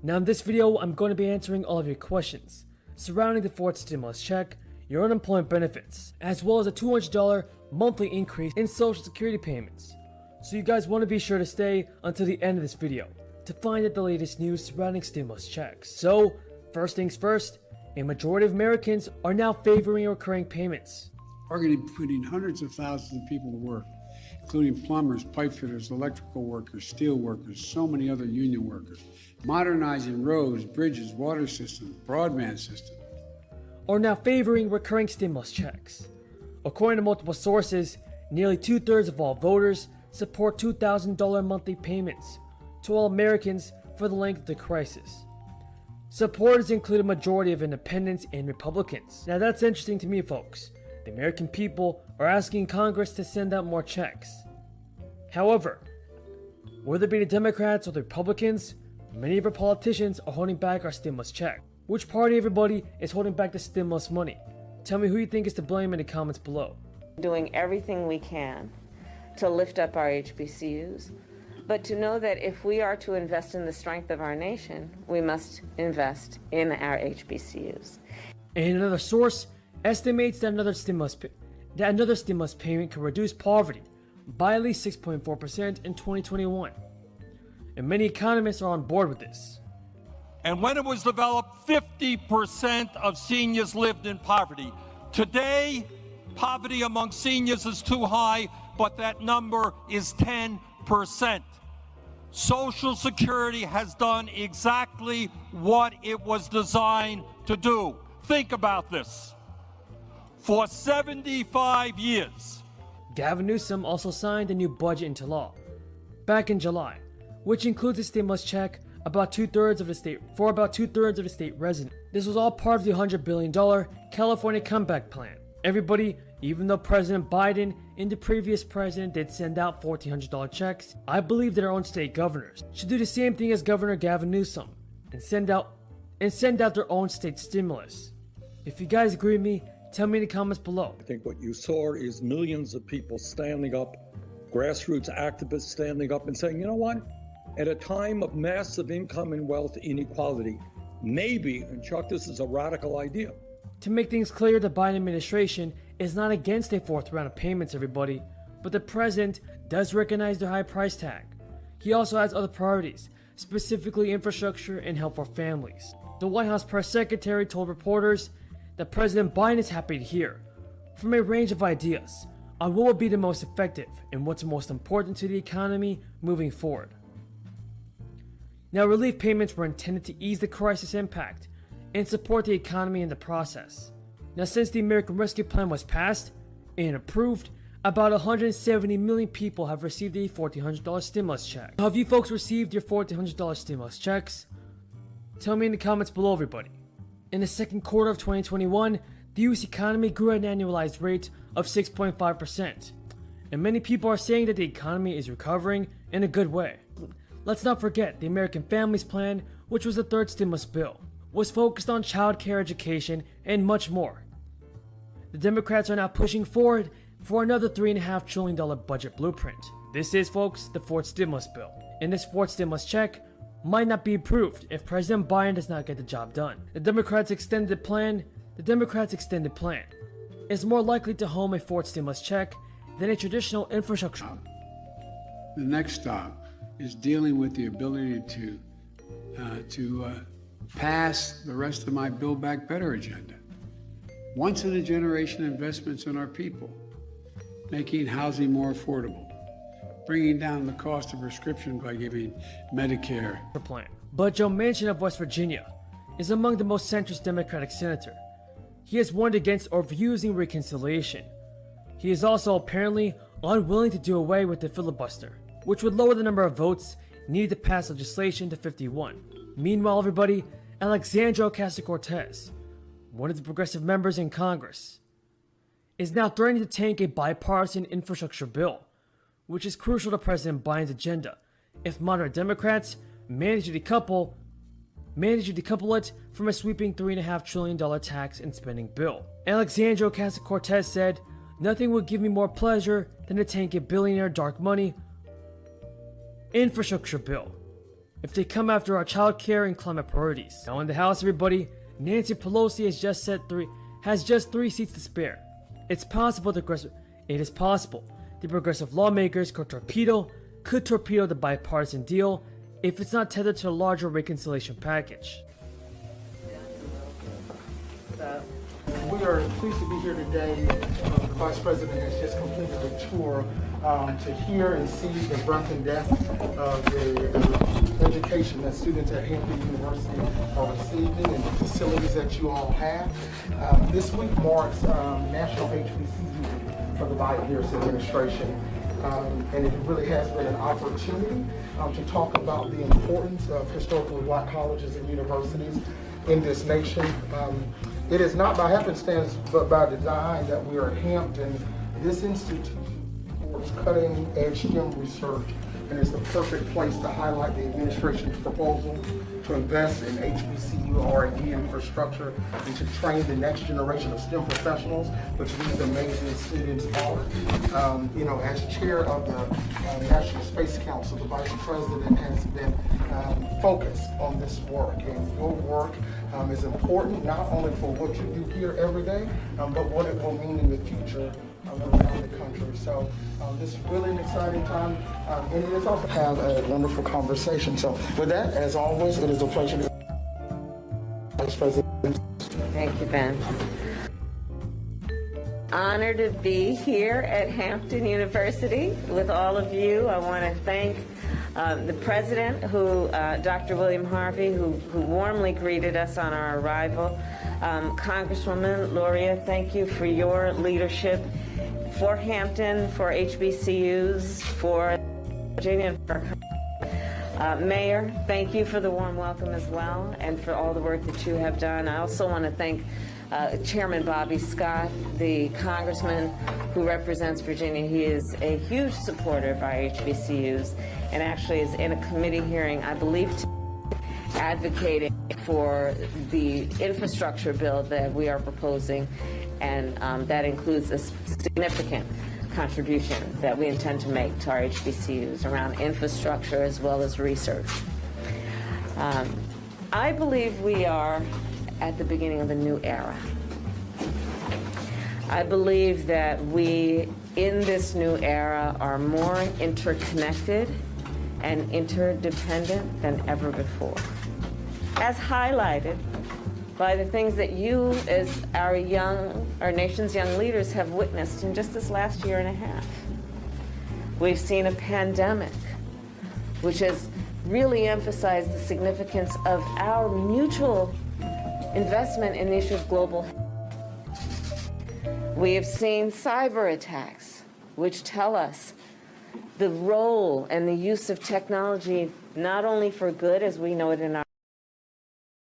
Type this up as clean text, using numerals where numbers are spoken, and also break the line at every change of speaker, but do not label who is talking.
Now in this video, I'm going to be answering all of your questions surrounding the fourth stimulus check, your unemployment benefits, as well as a $200 monthly increase in Social Security payments. So you guys want to be sure to stay until the end of this video to find out the latest news surrounding stimulus checks. So, first things first, a majority of Americans are now favoring recurring payments.
Targeting putting hundreds of thousands of people to work, including plumbers, pipe fitters, electrical workers, steel workers, so many other union workers, modernizing roads, bridges, water systems, broadband systems.
Are now favoring recurring stimulus checks. According to multiple sources, nearly 2/3 of all voters support $2,000 monthly payments to all Americans for the length of the crisis. Supporters include a majority of independents and Republicans. Now that's interesting to me, folks. The American people are asking Congress to send out more checks. However, whether it be the Democrats or the Republicans, many of our politicians are holding back our stimulus check. Which party, everybody, is holding back the stimulus money? Tell me who you think is to blame in the comments below.
Doing everything we can to lift up our HBCUs, but to know that if we are to invest in the strength of our nation, we must invest in our HBCUs.
And another source estimates that another stimulus payment can reduce poverty by at least 6.4% in 2021. And many economists are on board with this.
And when it was developed, 50% of seniors lived in poverty. Today, poverty among seniors is too high, but that number is 10%. Social Security has done exactly what it was designed to do. Think about this. For 75 years.
Gavin Newsom also signed a new budget into law back in July, which includes a stimulus check for about 2/3 of the state residents. This was all part of the $100 billion California comeback plan. Everybody, even though President Biden and the previous president did send out $1,400 checks, I believe that our own state governors should do the same thing as Governor Gavin Newsom and send out their own state stimulus. If you guys agree with me, tell me in the comments below.
I think what you saw is millions of people standing up, grassroots activists standing up and saying, you know what? At a time of massive income and wealth inequality, maybe, and Chuck, this is a radical idea.
To make things clear, the Biden administration is not against a fourth round of payments, everybody, but the president does recognize their high price tag. He also has other priorities, specifically infrastructure and help for families. The White House press secretary told reporters that President Biden is happy to hear from a range of ideas on what will be the most effective and what's most important to the economy moving forward. Now, relief payments were intended to ease the crisis impact and support the economy in the process. Now, since the American Rescue Plan was passed and approved, about 170 million people have received a $1,400 stimulus check. Have you folks received your $1,400 stimulus checks? Tell me in the comments below, everybody. In the second quarter of 2021, the US economy grew at an annualized rate of 6.5%. And many people are saying that the economy is recovering in a good way. Let's not forget the American Families Plan, which was the third stimulus bill, was focused on child care, education, and much more. The Democrats are now pushing forward for another $3.5 trillion budget blueprint. This is, folks, the fourth stimulus bill. And this fourth stimulus check might not be approved if President Biden does not get the job done. The Democrats' extended plan is more likely to home a fourth stimulus check than a traditional infrastructure.
The next stop is dealing with the ability to pass the rest of my Build Back Better agenda. Once in a generation investments in our people, making housing more affordable, bringing down the cost of prescription by giving Medicare.
Plan. But Joe Manchin of West Virginia is among the most centrist Democratic senator. He has warned against overusing reconciliation. He is also apparently unwilling to do away with the filibuster, which would lower the number of votes needed to pass legislation to 51. Meanwhile, everybody, Alexandria Ocasio-Cortez, one of the progressive members in Congress, is now threatening to tank a bipartisan infrastructure bill, which is crucial to President Biden's agenda if moderate Democrats manage to decouple it from a sweeping $3.5 trillion tax and spending bill. Alexandria Ocasio-Cortez said, "Nothing would give me more pleasure than to tank a billionaire dark money infrastructure bill if they come after our child care and climate priorities. Now in the House, everybody, Nancy Pelosi has just three seats to spare. It is possible the progressive lawmakers could torpedo the bipartisan deal if it's not tethered to a larger reconciliation package.
We are pleased to be here today. The Vice President has just completed a tour to hear and see the breadth and depth of the education that students at Hampton University are receiving and the facilities that you all have. This week marks National HBCU Week for the Biden-Harris administration. And it really has been an opportunity to talk about the importance of historically black colleges and universities in this nation. It is not by happenstance, but by design that we are at Hampton. This institute supports cutting-edge STEM research, and it's the perfect place to highlight the administration's proposal to invest in HBCU R&D infrastructure and to train the next generation of STEM professionals, which these amazing students are. As chair of the National Space Council, the Vice President has been focused on this work, and your work is important not only for what you do here every day, but what it will mean in the future around the country. So this is really an exciting time, and it is also have a wonderful conversation. So with that, as always, it is a pleasure to Vice President.
Thank you, Ben. Honored to be here at Hampton University with all of you. I want to thank the president, Dr. William Harvey, who warmly greeted us on our arrival. Congresswoman Luria, thank you for your leadership for Hampton, for HBCUs, for Virginia, and for Mayor, thank you for the warm welcome as well, and for all the work that you have done. I also want to thank Chairman Bobby Scott, the congressman who represents Virginia. He is a huge supporter of our HBCUs and actually is in a committee hearing, I believe, advocating for the infrastructure bill that we are proposing, and that includes a significant contribution that we intend to make to our HBCUs around infrastructure as well as research. I believe we are at the beginning of a new era. I believe that we, in this new era, are more interconnected and interdependent than ever before, as highlighted by the things that you, as our nation's young leaders, have witnessed in just this last year and a half. We've seen a pandemic, which has really emphasized the significance of our mutual investment in the issue of global health. We have seen cyber attacks, which tell us the role and the use of technology, not only for good as we know it in